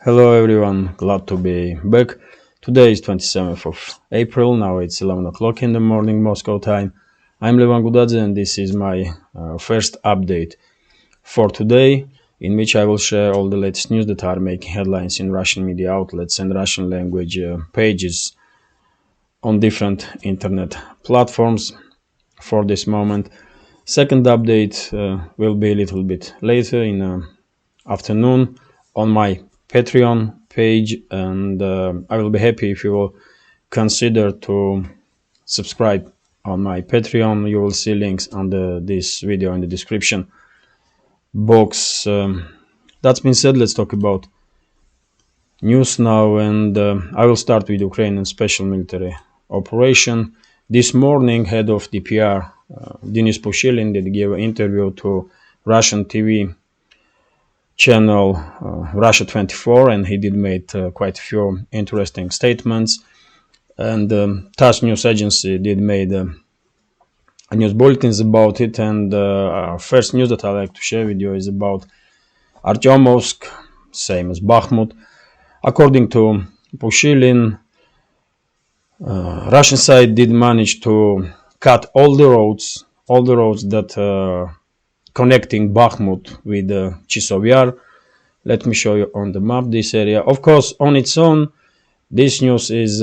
Hello everyone, glad to be back. Today is 27th of April, now it's 11 o'clock in the morning Moscow time. I'm Levan Gudadze and this is my first update for today, in which I will share all the latest news that are making headlines in Russian media outlets and Russian language pages on different internet platforms for this moment. Second update will be a little bit later in afternoon on my Patreon page, and I will be happy if you will consider to subscribe on my Patreon. You will see links under this video in the description box. That's been said, let's talk about news now, and I will start with Ukrainian special military operation. This morning, head of DPR, Denis Pushilin, did give an interview to Russian TV channel Russia 24, and he did make quite a few interesting statements. And TASS news agency did made news bulletins about it. And first news that I like to share with you is about Artyomovsk, same as Bakhmut. According to Pushilin, Russian side did manage to cut all the roads that connecting Bakhmut with Chisov Yar. Let me show you on the map this area. Of course, on its own, this news is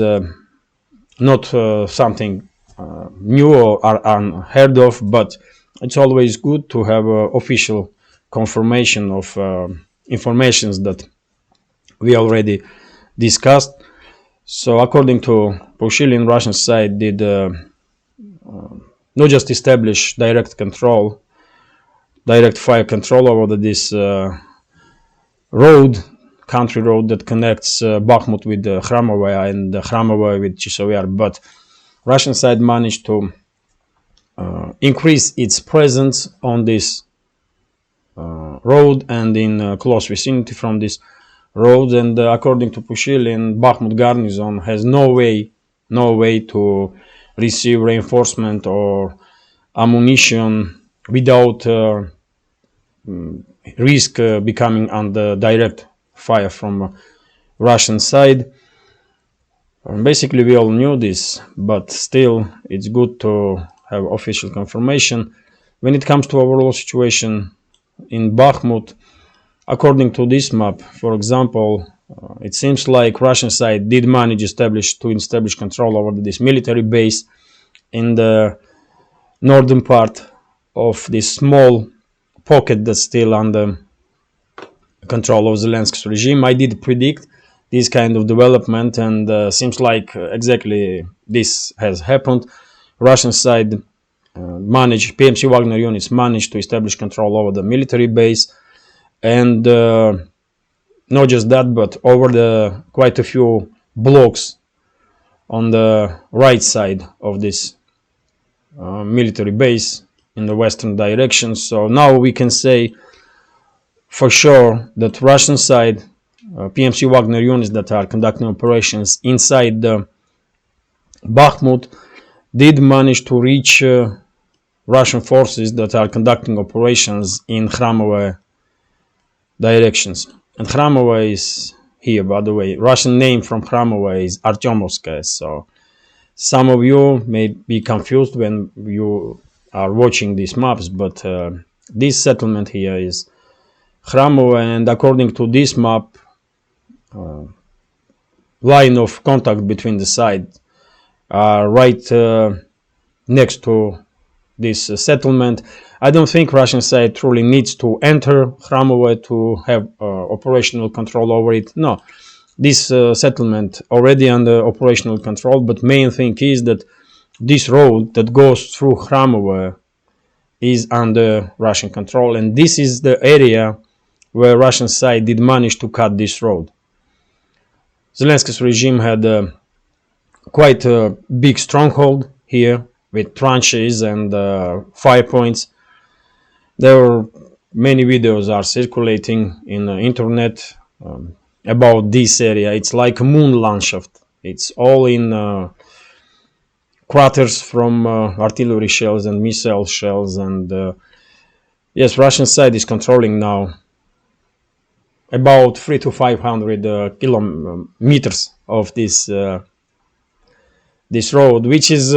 not something new or unheard of, but it's always good to have official confirmation of informations that we already discussed. So according to Pushilin, Russian side did not just establish direct fire control over this country road that connects Bakhmut with Khramovaya and Khramovaya with Chisov Yar, but Russian side managed to increase its presence on this road and in close vicinity from this road. And according to Pushilin, Bakhmut garrison has no way to receive reinforcement or ammunition without risk becoming under direct fire from Russian side. Basically, we all knew this, but still, it's good to have official confirmation. When it comes to overall situation in Bakhmut, according to this map, for example, it seems like Russian side did manage to establish control over this military base in the northern part of this small pocket that's still under control of Zelensky's regime. I did predict this kind of development, and seems like exactly this has happened. Russian side PMC Wagner units managed to establish control over the military base, and not just that, but over quite a few blocks on the right side of this military base in the western direction. So now we can say for sure that Russian side PMC Wagner units that are conducting operations inside the Bakhmut did manage to reach Russian forces that are conducting operations in Khramovaya directions. And Khramovaya is here, by the way. Russian name from Khramovaya is Artyomovskaya. So some of you may be confused when you are watching these maps, but this settlement here is Khramovaya, and according to this map, line of contact between the sides are right next to this settlement. I don't think Russian side truly needs to enter Khramovaya to have operational control over it. No, this settlement already under operational control, but main thing is that this road that goes through Khramovaya is under Russian control, and this is the area where Russian side did manage to cut this road. Zelensky's regime had quite a big stronghold here with trenches and fire points. There were many videos are circulating in the internet about this area. It's like a moon landschaft. It's all in craters from artillery shells and missile shells. And yes, Russian side is controlling now about 3 to 500 kilometers of this road, which is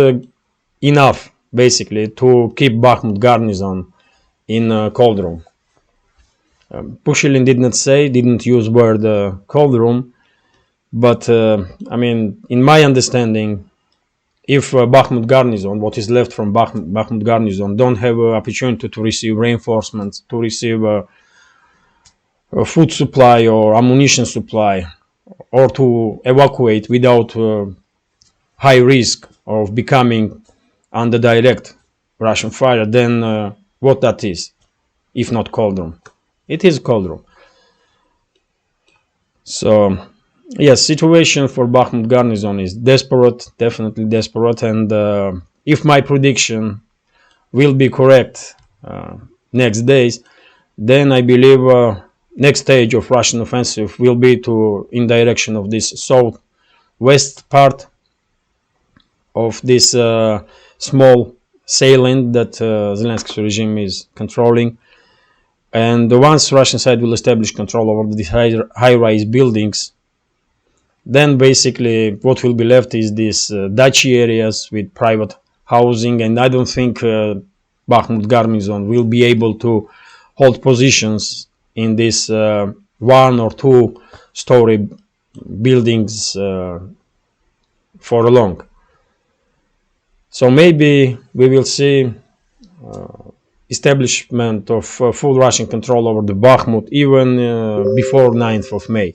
enough basically to keep Bakhmut garrison in Cauldron. Pushilin didn't use word Cauldron, but I mean, in my understanding, if Bakhmut garrison, what is left from Bakhmut garrison, don't have an opportunity to receive reinforcements, to receive a food supply or ammunition supply, or to evacuate without high risk of becoming under direct Russian fire, then what that is, if not Cauldron? It is Cauldron. So, yes, situation for Bakhmut garrison is desperate, definitely desperate, and if my prediction will be correct next days, then I believe next stage of Russian offensive will be in direction of this southwest part of this small salient that Zelensky's regime is controlling. And once Russian side will establish control over these high-rise buildings, then basically what will be left is these duchy areas with private housing, and I don't think Bakhmut garrison will be able to hold positions in these one or two story buildings for long. So maybe we will see establishment of full Russian control over the Bakhmut even before 9th of May.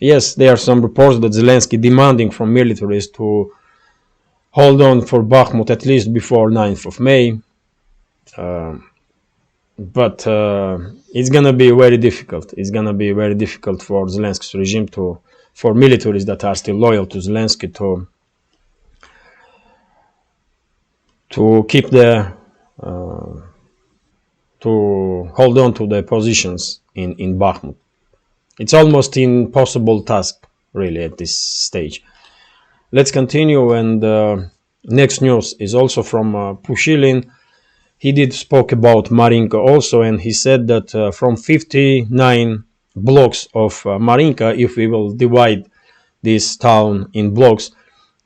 Yes, there are some reports that Zelensky demanding from militaries to hold on for Bakhmut at least before 9th of May. But it's gonna be very difficult. It's gonna be very difficult for Zelensky's regime for militaries that are still loyal to Zelensky to keep to hold on to their positions in Bakhmut. It's almost impossible task, really, at this stage. Let's continue, and next news is also from Pushilin. He did spoke about Marinka also, and he said that from 59 blocks of Marinka, if we will divide this town in blocks,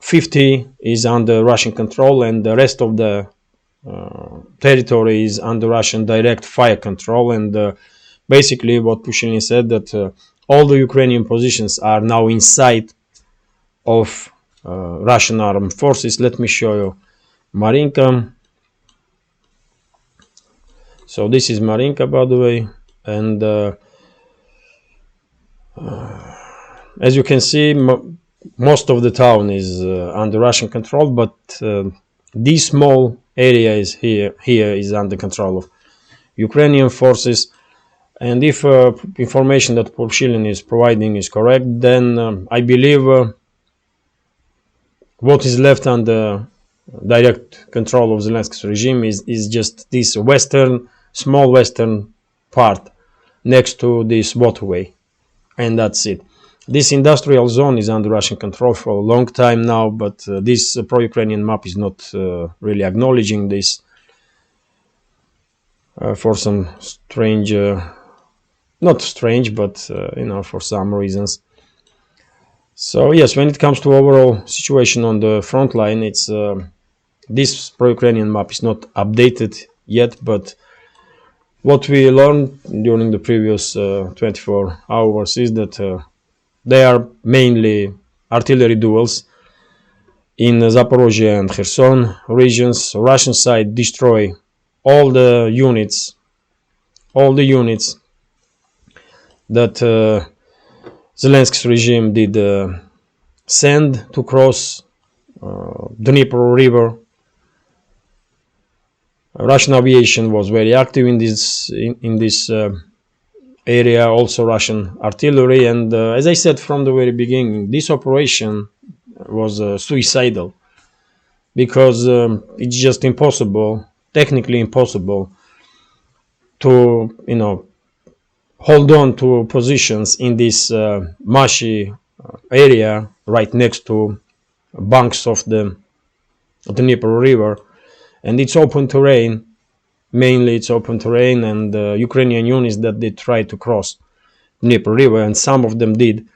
50 is under Russian control, and the rest of the territory is under Russian direct fire control. And basically what Pushilin said that all the Ukrainian positions are now inside of Russian armed forces. Let me show you Marinka. So this is Marinka, by the way, and as you can see, most of the town is under Russian control, but this small area is here is under control of Ukrainian forces. And if information that Pushilin is providing is correct, then I believe what is left under direct control of Zelensky's regime is just this small western part next to this waterway, and that's it. This industrial zone is under Russian control for a long time now, but this pro-Ukrainian map is not really acknowledging this for some strange, not strange, but for some reasons. So yes, when it comes to overall situation on the front line, it's this pro-Ukrainian map is not updated yet, but what we learned during the previous 24 hours is that they are mainly artillery duels in Zaporozhye and Kherson regions. Russian side destroy all the units that Zelensky's regime did send to cross Dnipro River. Russian aviation was very active in this area, also Russian artillery, and as I said from the very beginning, this operation was suicidal, because it's just impossible, technically impossible, to hold on to positions in this marshy area right next to banks of the Dnipro River. And it's open terrain, mainly it's open terrain, and Ukrainian units that they try to cross Dnieper River, and some of them did,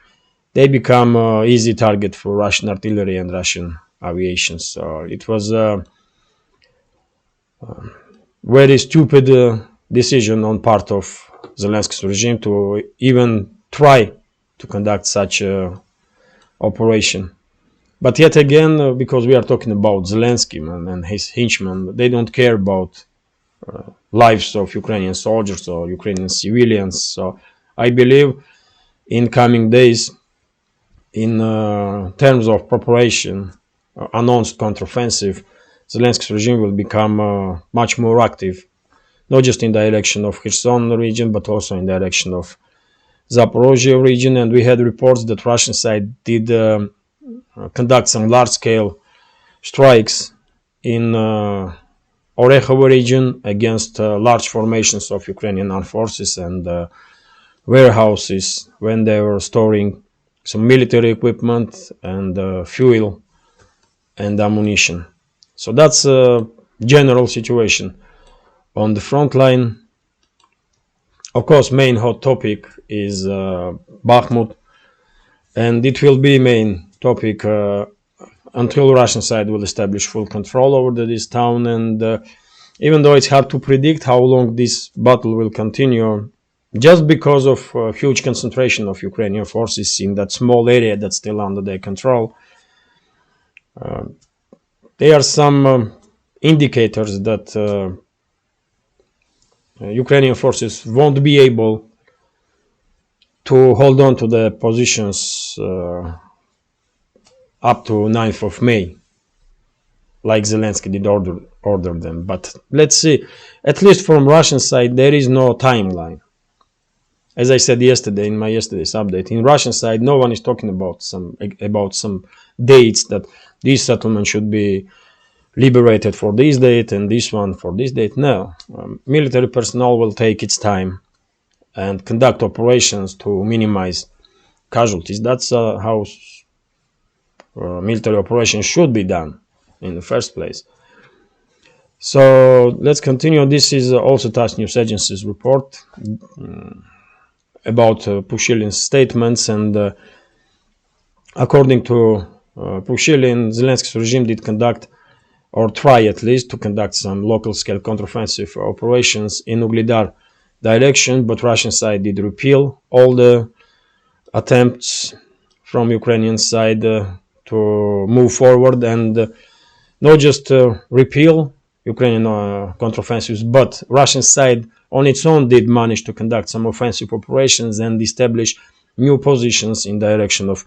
they become easy target for Russian artillery and Russian aviation. So it was a very stupid decision on part of Zelensky's regime to even try to conduct such a operation. But yet again, because we are talking about Zelensky and his henchmen, they don't care about lives of Ukrainian soldiers or Ukrainian civilians. So I believe in coming days, in terms of preparation, announced counteroffensive, Zelensky's regime will become much more active, not just in direction of Kherson region, but also in direction of Zaporozhye region. And we had reports that Russian side did conduct some large-scale strikes in Orekhovo region against large formations of Ukrainian armed forces and warehouses when they were storing some military equipment and fuel and ammunition. So that's a general situation on the front line. Of course, main hot topic is Bakhmut, and it will be main topic until Russian side will establish full control over this town. And even though it's hard to predict how long this battle will continue, just because of huge concentration of Ukrainian forces in that small area that's still under their control, there are some indicators that Ukrainian forces won't be able to hold on to the positions up to 9th of May, like Zelensky did order them. But let's see, at least from Russian side, there is no timeline. As I said yesterday in my yesterday's update, in Russian side, no one is talking about some dates that this settlement should be liberated for this date and this one for this date. No, military personnel will take its time and conduct operations to minimize casualties. That's how military operations should be done in the first place. So let's continue. This is also TASS News Agency's report about Pushilin's statements, and according to Pushilin, Zelensky's regime did conduct, or try at least to conduct, some local scale counteroffensive operations in Ugledar direction, but Russian side did repeal all the attempts from Ukrainian side to move forward, and not just repeal Ukrainian counteroffensives, but Russian side on its own did manage to conduct some offensive operations and establish new positions in direction of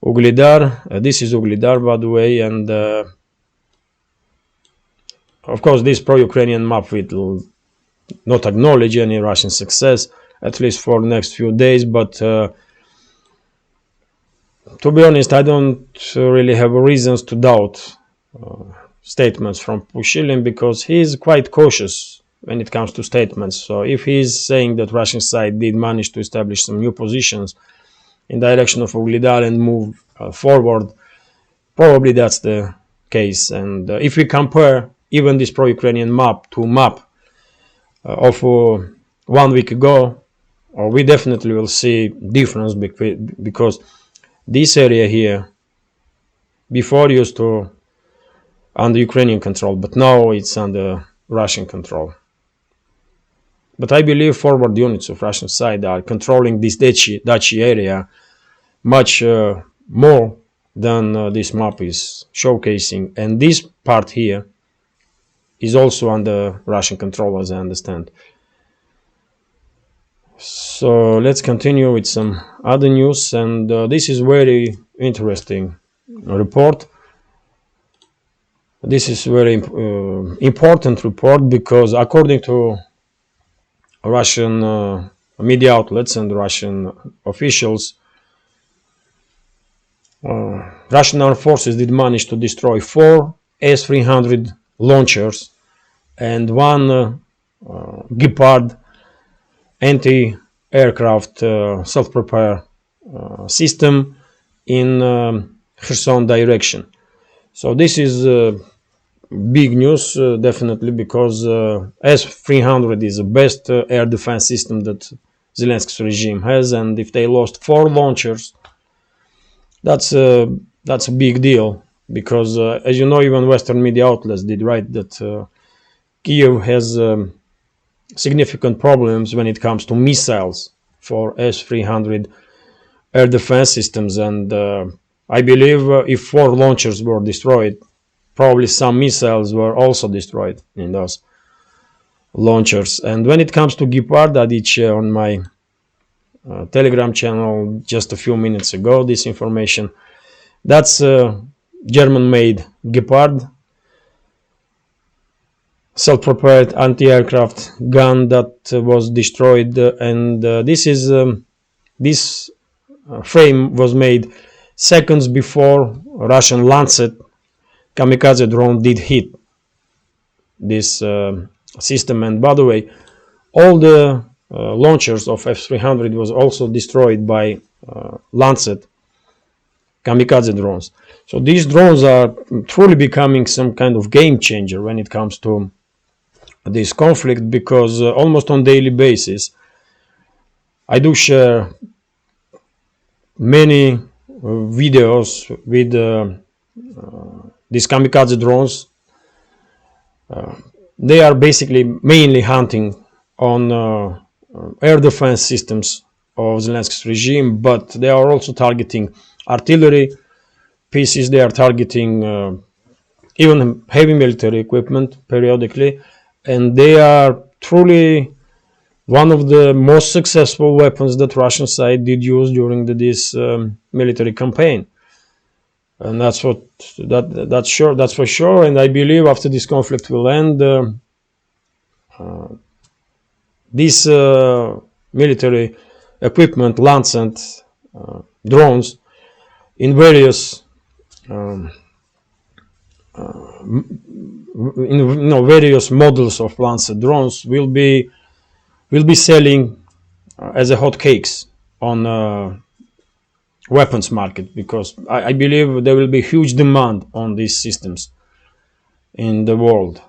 Ugledar. This is Ugledar, by the way, and of course this pro-Ukrainian map will not acknowledge any Russian success, at least for the next few days, but to be honest, I don't really have reasons to doubt statements from Pushilin, because he is quite cautious when it comes to statements. So if he is saying that Russian side did manage to establish some new positions in direction of Ugledar and move forward, probably that's the case. And if we compare even this pro-Ukrainian map to map of 1 week ago, we definitely will see difference, because this area here before used to under Ukrainian control, but now it's under Russian control. But I believe forward units of Russian side are controlling this Dachi area much more than this map is showcasing, and this part here is also under Russian control, as I understand. So let's continue with some other news, and this is very interesting report. This is very important report, because according to Russian media outlets and Russian officials, Russian armed forces did manage to destroy 4 S-300 launchers and 1 Gepard anti-aircraft self-repair system in Kherson direction. So this is big news, definitely, because S-300 is the best air defense system that Zelensky's regime has, and if they lost 4 launchers, that's a big deal, because as you know, even Western media outlets did write that Kiev has significant problems when it comes to missiles for S-300 air defense systems, and I believe if 4 launchers were destroyed, probably some missiles were also destroyed in those launchers. And when it comes to Gepard, I did share on my Telegram channel just a few minutes ago this information. That's German-made Gepard, self-propelled anti-aircraft gun that was destroyed, and this frame was made seconds before Russian Lancet kamikaze drone did hit this system. And by the way, all the launchers of F-300 was also destroyed by Lancet kamikaze drones. So these drones are truly becoming some kind of game changer when it comes to this conflict, because almost on daily basis I do share many videos with these kamikaze drones. They are basically mainly hunting on air defense systems of Zelensky's regime, but they are also targeting artillery pieces. They are targeting even heavy military equipment periodically, and they are truly one of the most successful weapons that Russian side did use during this military campaign. And that's for sure. And I believe after this conflict will end, this military equipment, Lancet drones in various various models of Lancet drones will be selling as a hotcakes on weapons market, because I believe there will be huge demand on these systems in the world,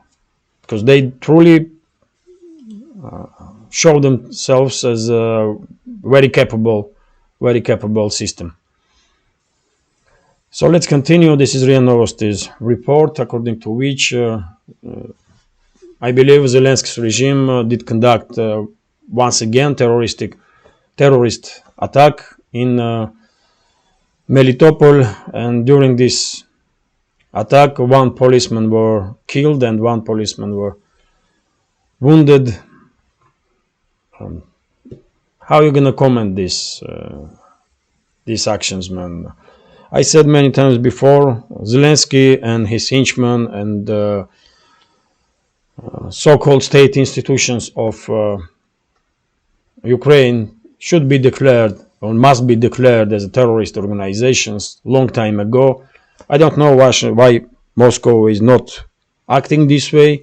because they truly show themselves as a very capable system. So let's continue. This is RIA Novosti's report, according to which I believe Zelensky's regime did conduct once again terrorist attack in Melitopol, and during this attack 1 policeman were killed and 1 policeman were wounded. How are you gonna comment these actions, man? I said many times before, Zelensky and his henchmen and so-called state institutions of Ukraine should be declared or must be declared as terrorist organizations long time ago. I don't know why Moscow is not acting this way.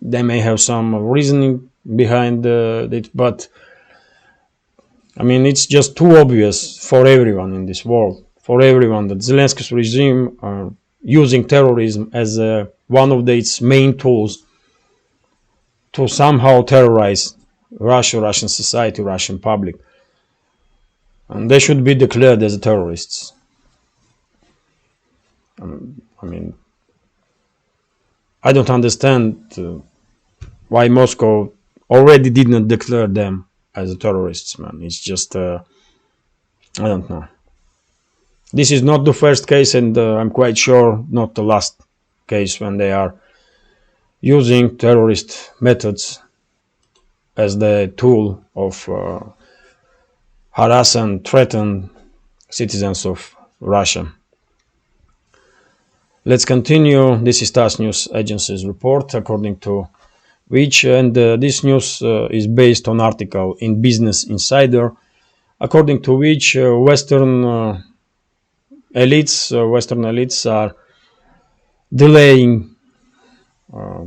They may have some reasoning behind it, but I mean, it's just too obvious for everyone in this world, for everyone, that Zelensky's regime are using terrorism as one of its main tools to somehow terrorize Russia, Russian society, Russian public. And they should be declared as terrorists. I mean, I don't understand why Moscow already did not declare them as terrorists, man. It's just, I don't know. This is not the first case, and I'm quite sure not the last case when they are using terrorist methods as the tool of harass and threaten citizens of Russia. Let's continue. This is TASS News Agency's report, according to which, and this news is based on article in Business Insider, according to which Western elites are delaying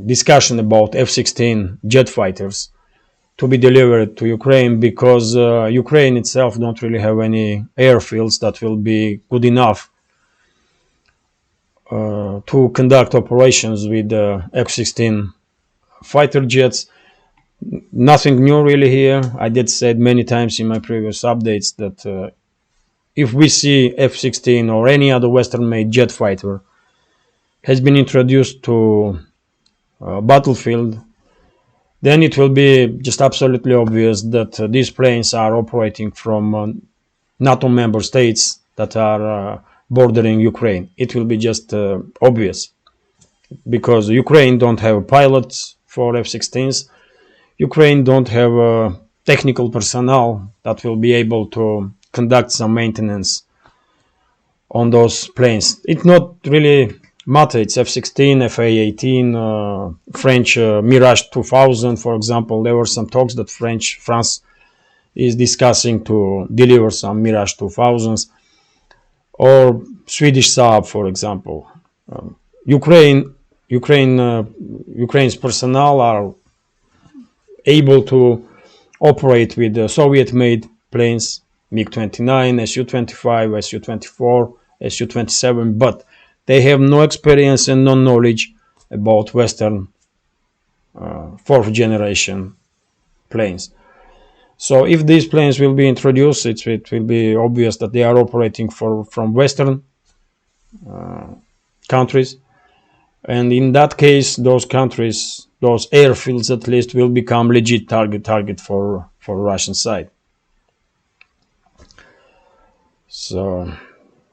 discussion about F-16 jet fighters to be delivered to Ukraine, because Ukraine itself don't really have any airfields that will be good enough to conduct operations with F-16 fighter jets. Nothing new really here. I did said many times in my previous updates that if we see F-16 or any other Western-made jet fighter has been introduced to a battlefield, then it will be just absolutely obvious that these planes are operating from NATO member states that are bordering Ukraine. It will be just obvious because Ukraine don't have pilots for F-16s. Ukraine don't have technical personnel that will be able to conduct some maintenance on those planes. It not really matter. It's F-16, FA-18, French Mirage 2000, for example. There were some talks that France is discussing to deliver some Mirage 2000s, or Swedish Saab, for example. Ukraine's personnel are able to operate with the Soviet-made planes, MiG-29, Su-25, Su-24, Su-27, but they have no experience and no knowledge about Western fourth generation planes. So if these planes will be introduced, it will be obvious that they are operating from Western countries. And in that case, those countries, those airfields at least, will become legit target for Russian side. So,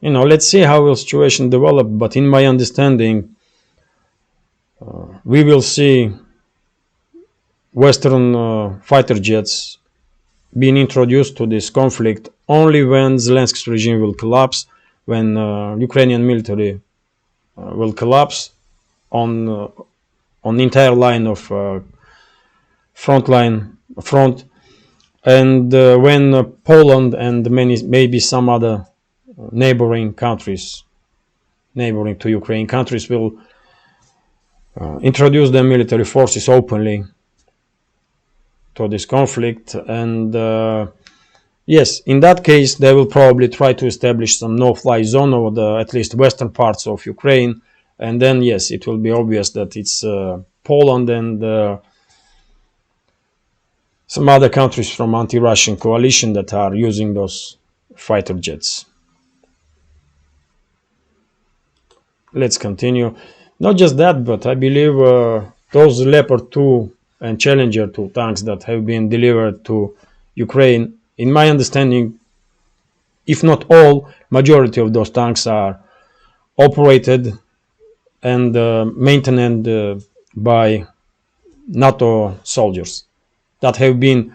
let's see how the situation develop. But in my understanding, we will see Western fighter jets being introduced to this conflict only when Zelensky's regime will collapse, when Ukrainian military will collapse on the entire line of front, and when Poland and maybe some other neighboring to Ukraine countries will introduce their military forces openly to this conflict. And yes, in that case, they will probably try to establish some no-fly zone over the at least western parts of Ukraine. And then, yes, it will be obvious that it's Poland and some other countries from anti-Russian coalition that are using those fighter jets. Let's continue. Not just that, but I believe those Leopard 2 and Challenger 2 tanks that have been delivered to Ukraine, in my understanding, if not all, majority of those tanks are operated and maintained by NATO soldiers that have been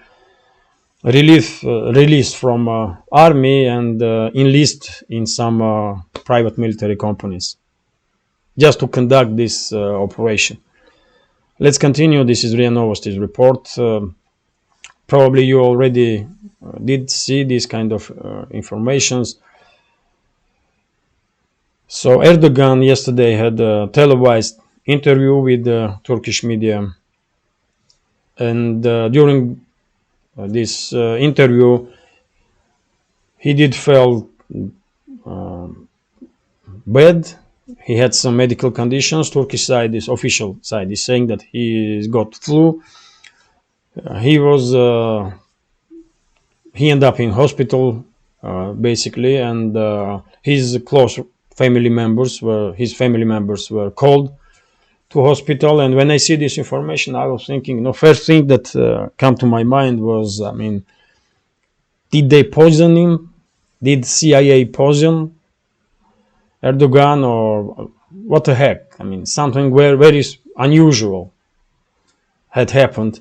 released from army and enlisted in some private military companies just to conduct this operation. Let's continue. This is RIA Novosti's report. Probably you already did see this kind of informations. So Erdogan yesterday had a televised interview with the Turkish media, and during this interview he did feel bad. He had some medical conditions. Turkish side, this official side, is saying that he got flu. He ended up in hospital basically, and his close family members were called to hospital. And when I see this information, I was thinking, first thing that came to my mind was, did they poison him? Did CIA poison Erdogan, or what the heck? Something very unusual had happened.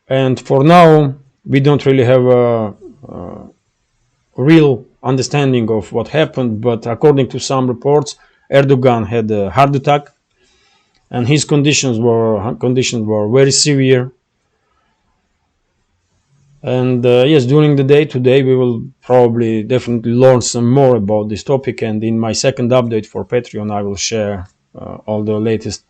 And for now, we don't really have a real understanding of what happened, but according to some reports, Erdogan had a heart attack, and his conditions were very severe. And yes, during the day today, we will probably definitely learn some more about this topic. And in my second update for Patreon, I will share all the latest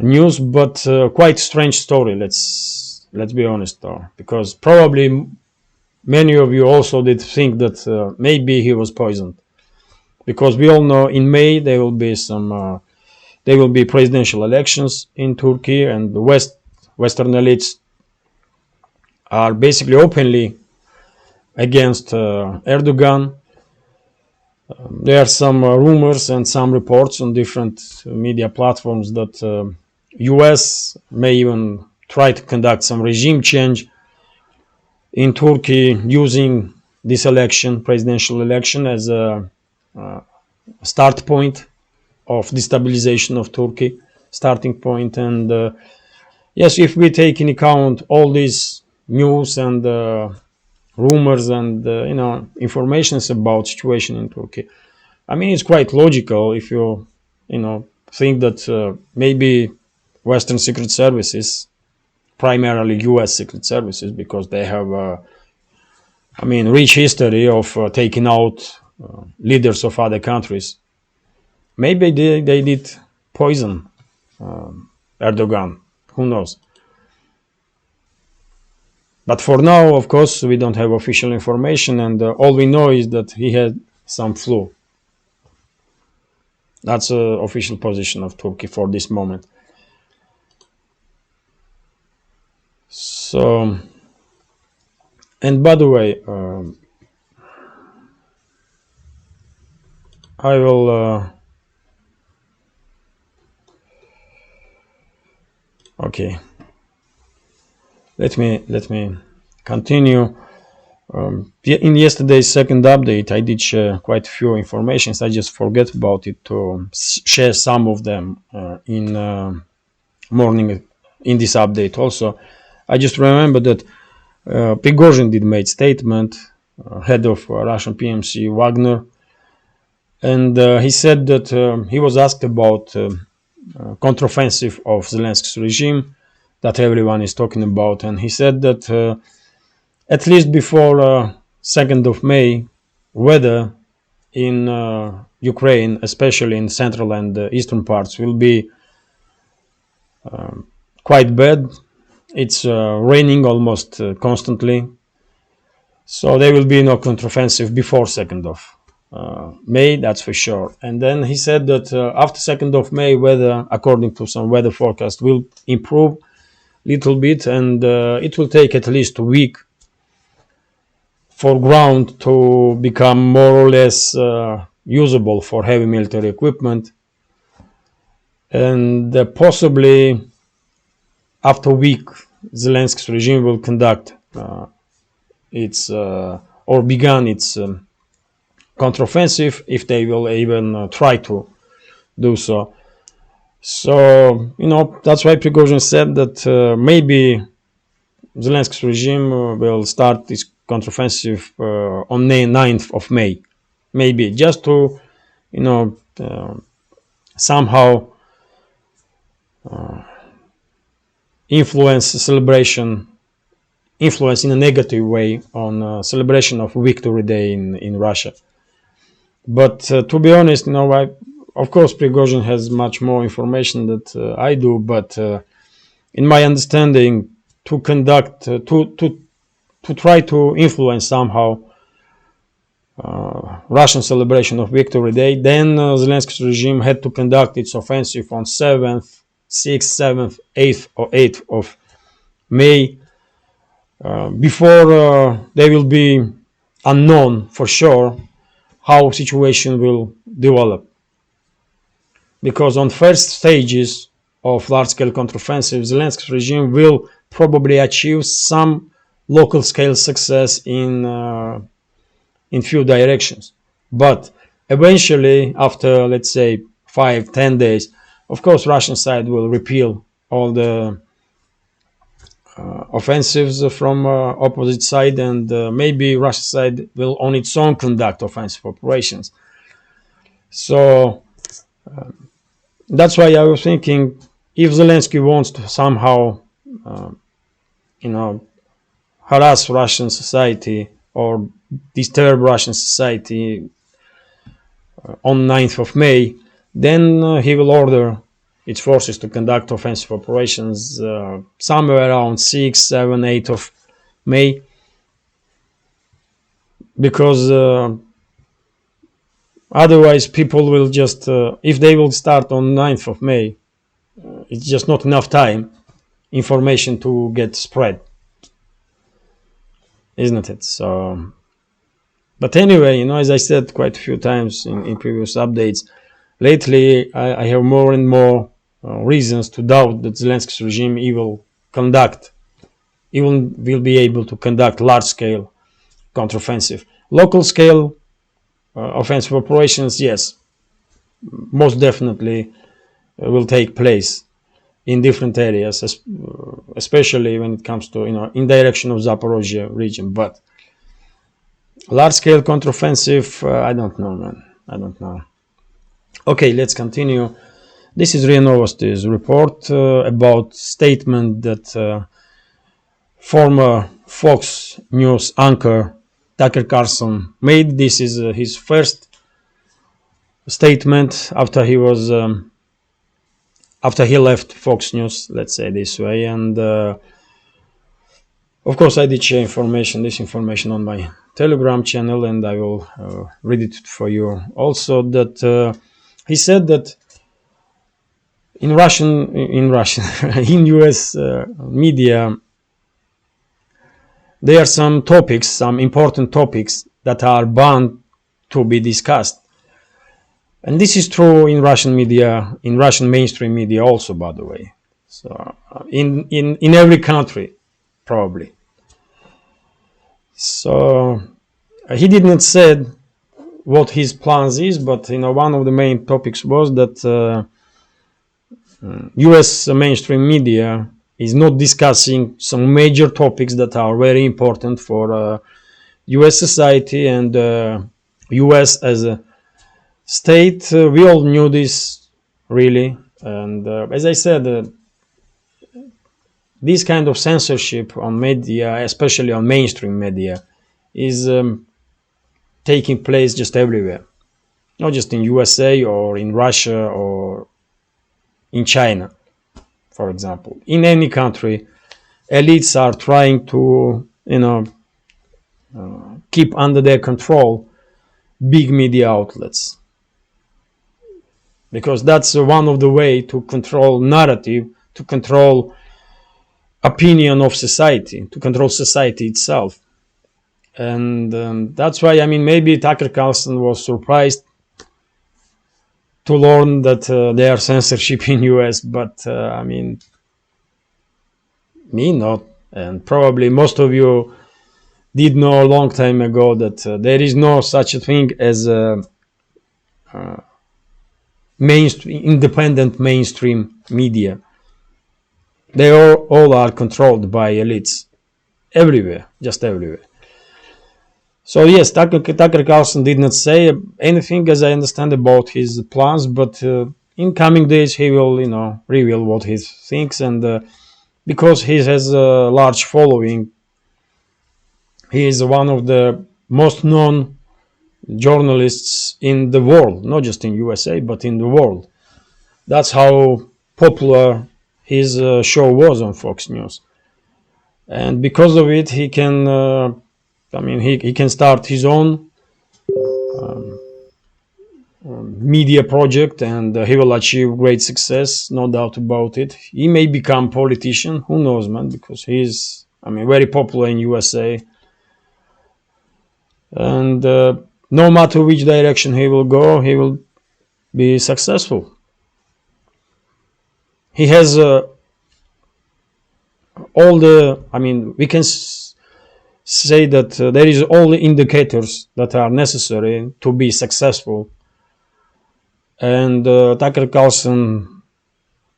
news. But quite strange story. Let's be honest, though, because probably many of you also did think that maybe he was poisoned, because we all know in May there will be presidential elections in Turkey, and the Western elites are basically openly against Erdogan. There are some rumors and some reports on different media platforms that US may even try to conduct some regime change in Turkey using this election, presidential election, as a start point of destabilization of Turkey, starting point. And yes, if we take into account all these news and rumors and informations about situation in Turkey, I mean, it's quite logical if you think that maybe Western secret services, primarily U.S. secret services, because they have rich history of taking out leaders of other countries. Maybe they did poison Erdogan. Who knows? But for now, of course, we don't have official information, and all we know is that he had some flu. That's the official position of Turkey for this moment. So, and by the way, I will. Okay. Let me continue. In yesterday's second update, I did share quite a few informations. I just forget about it to share some of them in morning in this update. Also, I just remember that Prigozhin did make statement, head of Russian PMC Wagner, and he said that he was asked about counteroffensive of Zelensky's regime that everyone is talking about, and he said that at least before 2nd of May, weather in Ukraine, especially in central and eastern parts, will be quite bad. It's raining almost constantly, so there will be no counteroffensive before 2nd of May, that's for sure. And then he said that after 2nd of May, weather, according to some weather forecast, will improve little bit, and it will take at least a week for ground to become more or less usable for heavy military equipment, and possibly after a week Zelensky's regime will conduct its or begun its counteroffensive, if they will even try to do so. So, that's why Prigozhin said that maybe Zelensky's regime will start this counteroffensive on the 9th of May. Maybe just to, somehow influence in a negative way on celebration of Victory Day in Russia. But to be honest, of course, Prigozhin has much more information that I do, but in my understanding, to conduct, to try to influence somehow Russian celebration of Victory Day, then Zelensky's regime had to conduct its offensive on 7th, 6th, 7th, 8th, or 8th of May, before they will be unknown for sure how situation will develop. Because on first stages of large-scale counteroffensive, Zelensky's regime will probably achieve some local-scale success in few directions. But eventually, after, let's say, 5-10 days, of course, Russian side will repeal all the offensives from opposite side, and maybe Russian side will on its own conduct offensive operations. So that's why I was thinking, if Zelensky wants to somehow, harass Russian society or disturb Russian society on 9th of May, then he will order its forces to conduct offensive operations somewhere around 6, 7, 8 of May, because otherwise people will just, if they will start on 9th of May, it's just not enough time, information to get spread. isn't it? So, but anyway, as I said quite a few times in previous updates, lately I have more and more reasons to doubt that Zelensky's regime even will be able to conduct large-scale counteroffensive. Local-scale offensive operations, yes, most definitely will take place in different areas, especially when it comes to in direction of Zaporozhye region. But large-scale counteroffensive, I don't know, man. I don't know. Okay, let's continue. This is RIA Novosti's report about statement that former Fox News anchor Tucker Carlson made. This is his first statement after he left Fox News, let's say this way. And of course, I did share this information on my Telegram channel, and I will read it for you also. That he said that in US media, there are some important topics that are bound to be discussed. And this is true in Russian media, in Russian mainstream media also, by the way. So in every country, probably. So he did not say what his plans is, but one of the main topics was that US mainstream media is not discussing some major topics that are very important for US society and US as a state. We all knew this, really. And as I said, this kind of censorship on media, especially on mainstream media, is taking place just everywhere. Not just in USA or in Russia or in China, for example. In any country, elites are trying to, keep under their control big media outlets, because that's one of the way to control narrative, to control opinion of society, to control society itself. And that's why, maybe Tucker Carlson was surprised to learn that there are censorship in US, but me not. And probably most of you did know a long time ago that there is no such a thing as independent mainstream media. They all are controlled by elites everywhere, just everywhere. So yes, Tucker Carlson did not say anything, as I understand, about his plans, but in coming days he will, reveal what he thinks, and because he has a large following, he is one of the most known journalists in the world, not just in USA, but in the world. That's how popular his show was on Fox News. And because of it, he can, he can start his own media project, and he will achieve great success, no doubt about it. He may become politician, who knows, man, because he's, very popular in USA. And no matter which direction he will go, he will be successful. He has all the, we can say that there is all the indicators that are necessary to be successful. And Tucker Carlson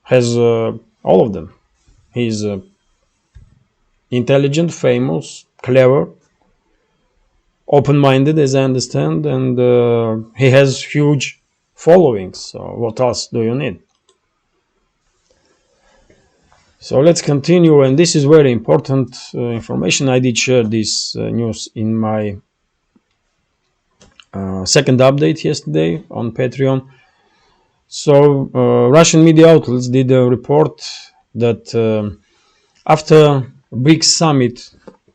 has all of them. He's intelligent, famous, clever, open-minded, as I understand, and he has huge followings. So what else do you need? So let's continue, and this is very important information. I did share this news in my second update yesterday on Patreon. So Russian media outlets did a report that after BRICS summit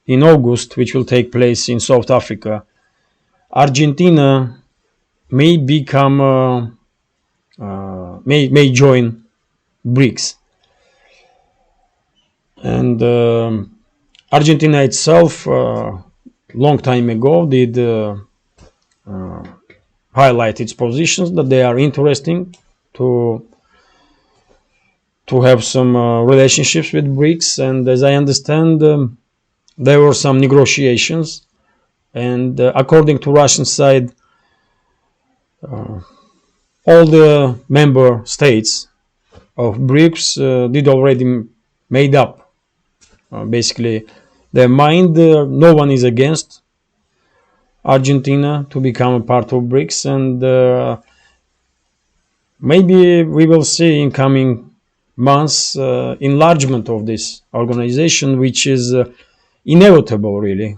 in August, which will take place in South Africa, Argentina may become may join BRICS. And Argentina itself long time ago did highlight its positions that they are interesting to have some relationships with BRICS, and as I understand, there were some negotiations, and according to Russian side, all the member states of BRICS did already made up basically their mind. No one is against Argentina to become a part of BRICS, and maybe we will see in coming months enlargement of this organization, which is inevitable. Really,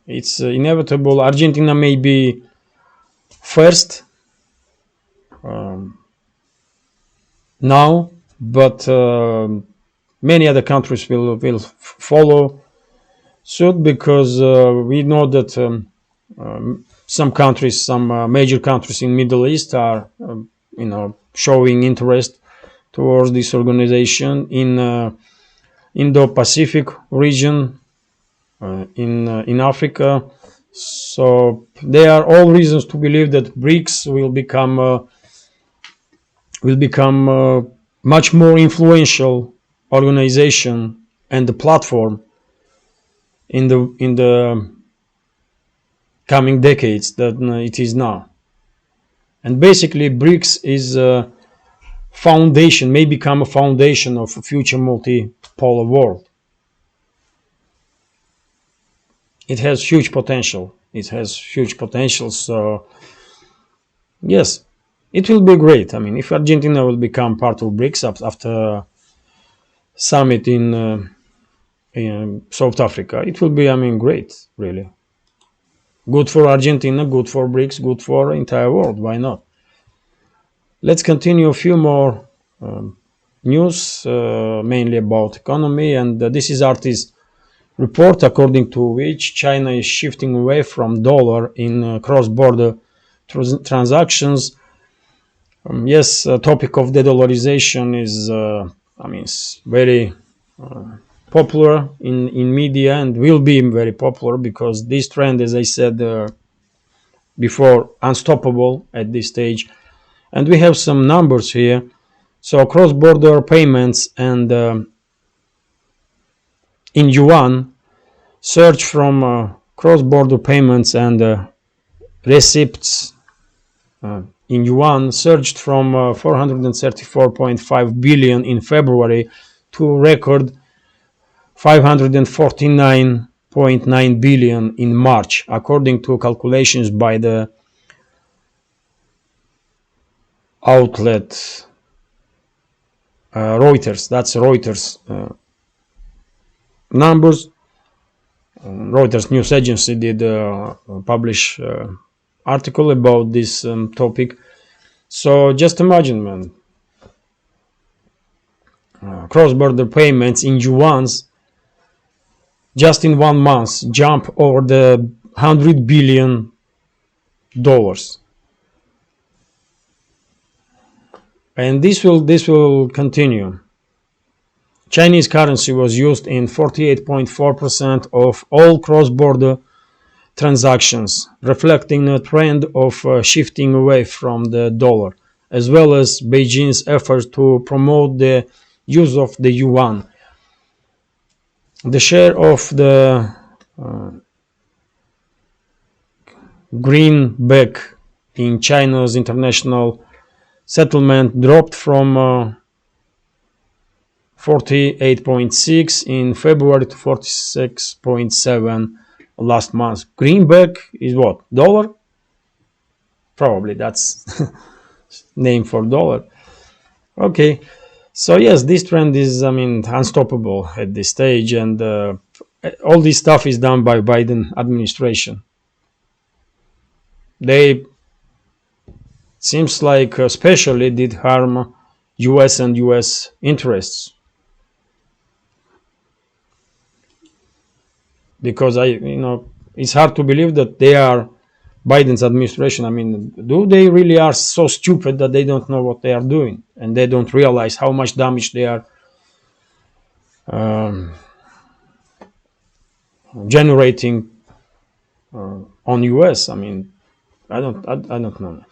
it's inevitable. Argentina may be first now, but many other countries will follow suit, because we know that some countries, some major countries in Middle East are showing interest towards this organization. In Indo-Pacific region, in Africa. So there are all reasons to believe that BRICS will become much more influential organization and the platform in the coming decades than it is now. And basically, BRICS is a foundation, may become a foundation of a future multipolar world. It has huge potential. So yes, it will be great. I mean, if Argentina will become part of BRICS after summit in South Africa, it will be, great, really. Good for Argentina, good for BRICS, good for the entire world. Why not? Let's continue a few more news, mainly about economy. And this is RT's report, according to which China is shifting away from dollar in cross-border transactions. Yes, topic of de-dollarization is, it's very popular in media, and will be very popular, because this trend, as I said before, unstoppable at this stage. And we have some numbers here. So cross-border payments and in yuan surge from cross-border payments and receipts in yuan surged from 434.5 billion in February to a record 549.9 billion in March, according to calculations by the outlet Reuters. That's Reuters numbers. Reuters news agency did publish article about this topic. So just imagine, man, cross-border payments in yuans just in 1 month jump over the $100 billion. And this will continue. Chinese currency was used in 48.4% of all cross-border transactions, reflecting a trend of shifting away from the dollar, as well as Beijing's efforts to promote the use of the yuan. The share of the greenback in China's international settlement dropped from 48.6 in February to 46.7 last month. Greenback is what? Dollar? Probably that's name for dollar. Okay. So yes, this trend is, unstoppable at this stage, and all this stuff is done by Biden administration. They seems like especially did harm US and US interests, because it's hard to believe that they are Biden's administration. Do they really are so stupid that they don't know what they are doing, and they don't realize how much damage they are generating on US. I mean, I don't know.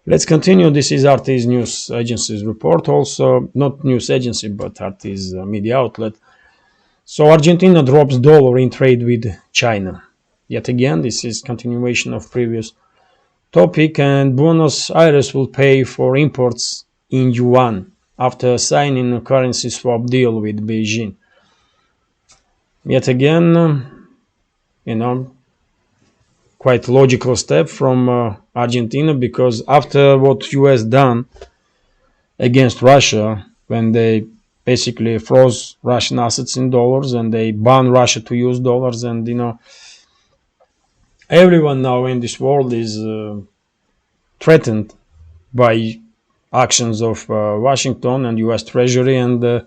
Let's continue. This is RT's news agency's report, also not news agency, but RT's media outlet. So Argentina drops dollar in trade with China. Yet again, this is continuation of previous topic, and Buenos Aires will pay for imports in yuan after signing a currency swap deal with Beijing. Yet again, quite logical step from Argentina, because after what US done against Russia, when they basically froze Russian assets in dollars and they banned Russia to use dollars, and everyone now in this world is threatened by actions of Washington and US Treasury, and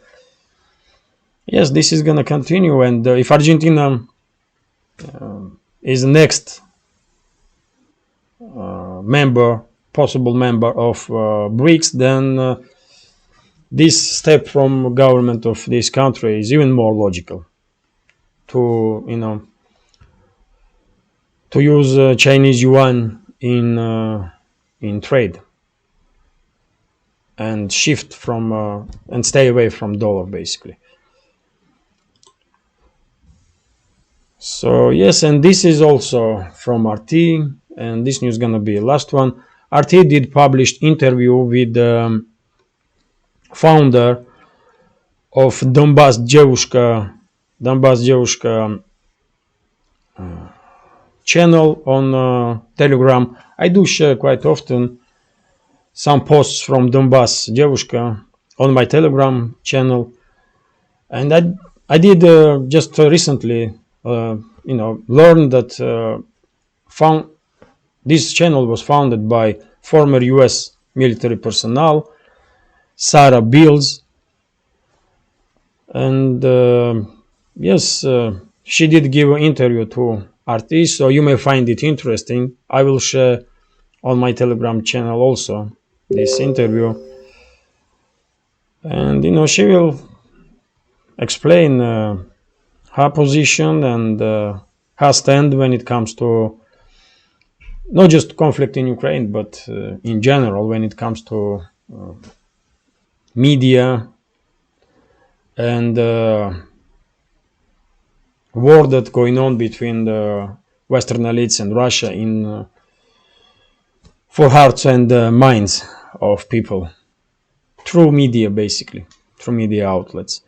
yes, this is going to continue. And if Argentina is the next possible member of BRICS, then this step from government of this country is even more logical to use Chinese yuan in trade and shift from and stay away from dollar, basically. So yes, and this is also from RT, and this news is gonna be the last one. RT did published interview with the founder of Donbass Devushka channel on Telegram. I do share quite often some posts from Donbass Devushka on my Telegram channel, and I did just recently learn that this channel was founded by former US military personnel Sarah Bills, and yes, she did give an interview to RT, so you may find it interesting. I will share on my Telegram channel also this interview, and she will explain her position and her stand when it comes to not just conflict in Ukraine, but in general when it comes to media and war that's going on between the Western elites and Russia for hearts and minds of people through media, basically through media outlets.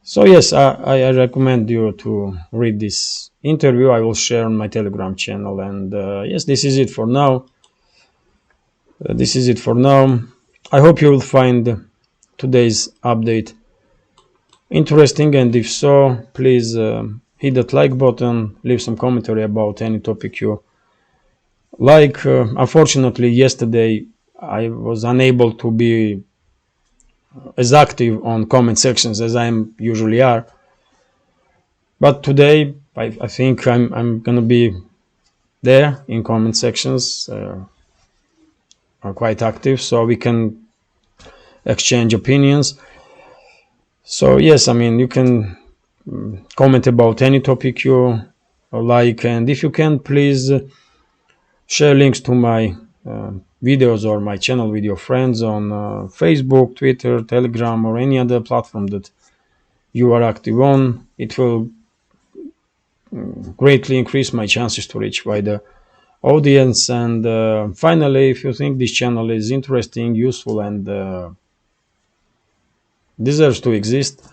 So yes, I recommend you to read this interview. I will share on my Telegram channel, and yes, this is it for now. I hope you will find today's update interesting, and if so, please hit that like button, leave some commentary about any topic you like. Unfortunately, yesterday I was unable to be as active on comment sections as I usually are, but today I think I'm gonna be there in comment sections, are quite active, so we can exchange opinions. So yes, you can comment about any topic you like, and if you can, please share links to my videos or my channel with your friends on Facebook, Twitter, Telegram, or any other platform that you are active on. It will greatly increase my chances to reach wider audience. And finally, if you think this channel is interesting, useful, and deserves to exist,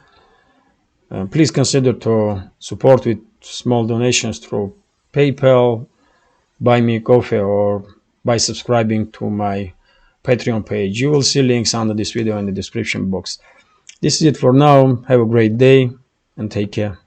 please consider to support with small donations through PayPal, Buy Me Coffee, or by subscribing to my Patreon page. You will see links under this video in the description box. This is it for now. Have a great day and take care.